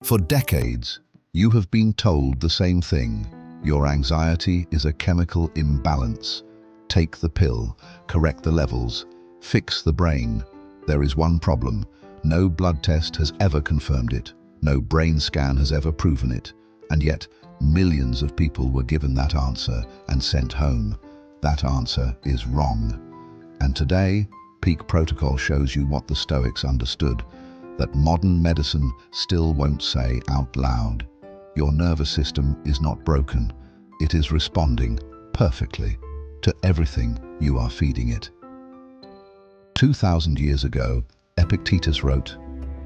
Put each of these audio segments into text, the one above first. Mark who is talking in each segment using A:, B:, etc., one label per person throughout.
A: For decades, you have been told the same thing. Your anxiety is a chemical imbalance. Take the pill, correct the levels, fix the brain. There is one problem. No blood test has ever confirmed it. No brain scan has ever proven it. And yet, millions of people were given that answer and sent home. That answer is wrong. And today, Peak Protocol shows you what the Stoics understood, that modern medicine still won't say out loud. Your nervous system is not broken. It is responding perfectly to everything you are feeding it. 2,000 years ago, Epictetus wrote,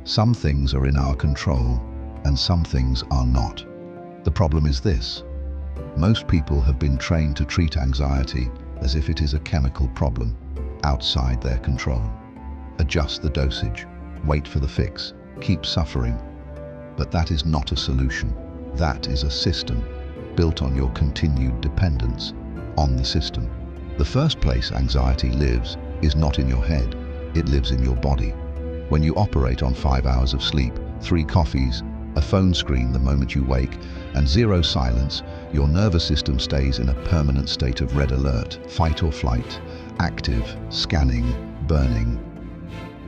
A: "Some things are in our control, and some things are not." The problem is this. Most people have been trained to treat anxiety as if it is a chemical problem, outside their control. Adjust the dosage, wait for the fix, keep suffering. But that is not a solution. That is a system built on your continued dependence on the system. The first place anxiety lives is not in your head, it lives in your body. When you operate on 5 hours of sleep, 3 coffees, a phone screen the moment you wake, and 0 silence, your nervous system stays in a permanent state of red alert, fight or flight, active, scanning, burning.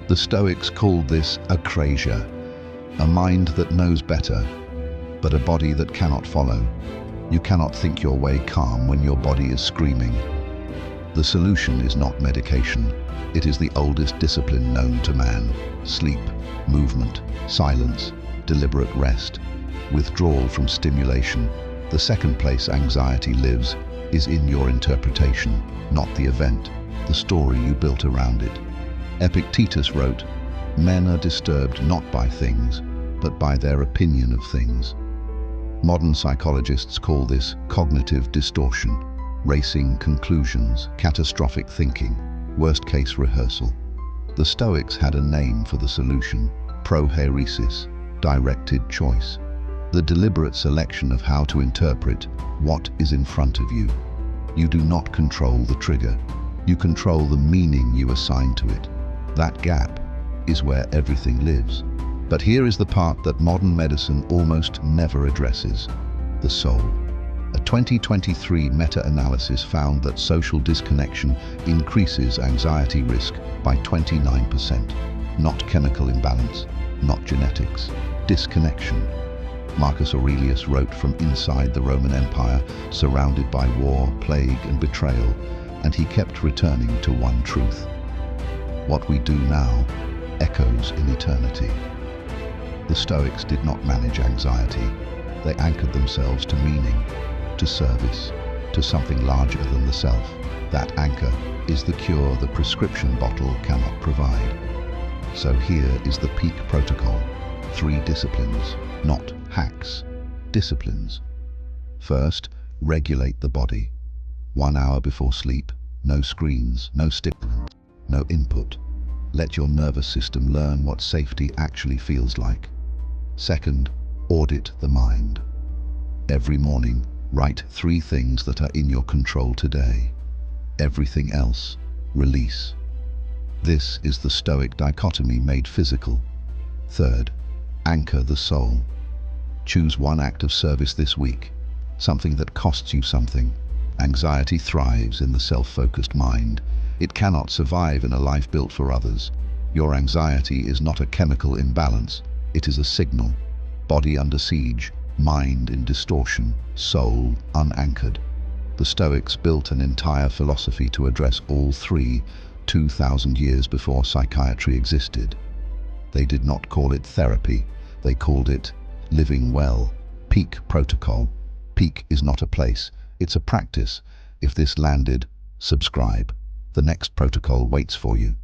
A: The Stoics called this akrasia, a mind that knows better, but a body that cannot follow. You cannot think your way calm when your body is screaming. The solution is not medication. It is the oldest discipline known to man. Sleep, movement, silence, deliberate rest, withdrawal from stimulation. The second place anxiety lives is in your interpretation, not the event, the story you built around it. Epictetus wrote, "Men are disturbed not by things, but by their opinion of things." Modern psychologists call this cognitive distortion, racing conclusions, catastrophic thinking, worst-case rehearsal. The Stoics had a name for the solution: prohairesis, directed choice, the deliberate selection of how to interpret what is in front of you. You do not control the trigger. You control the meaning you assign to it. That gap is where everything lives. But here is the part that modern medicine almost never addresses: the soul. A 2023 meta-analysis found that social disconnection increases anxiety risk by 29%. Not chemical imbalance, not genetics, disconnection. Marcus Aurelius wrote from inside the Roman Empire, surrounded by war, plague, and betrayal, and he kept returning to one truth: what we do now echoes in eternity. The Stoics did not manage anxiety. They anchored themselves to meaning, to service, to something larger than the self. That anchor is the cure the prescription bottle cannot provide. So here is the Peak Protocol. 3 disciplines, not hacks, disciplines. First, regulate the body. 1 hour before sleep, no screens, no stimulants, no input. Let your nervous system learn what safety actually feels like. Second, audit the mind. Every morning, write 3 things that are in your control today. Everything else, release. This is the Stoic dichotomy made physical. Third, anchor the soul. Choose 1 act of service this week, something that costs you something. Anxiety thrives in the self-focused mind. It cannot survive in a life built for others. Your anxiety is not a chemical imbalance. It is a signal. Body under siege, mind in distortion, soul unanchored. The Stoics built an entire philosophy to address all 3, 2,000 years before psychiatry existed. They did not call it therapy. They called it living well. Peak Protocol. Peak is not a place. It's a practice. If this landed, subscribe. The next protocol waits for you.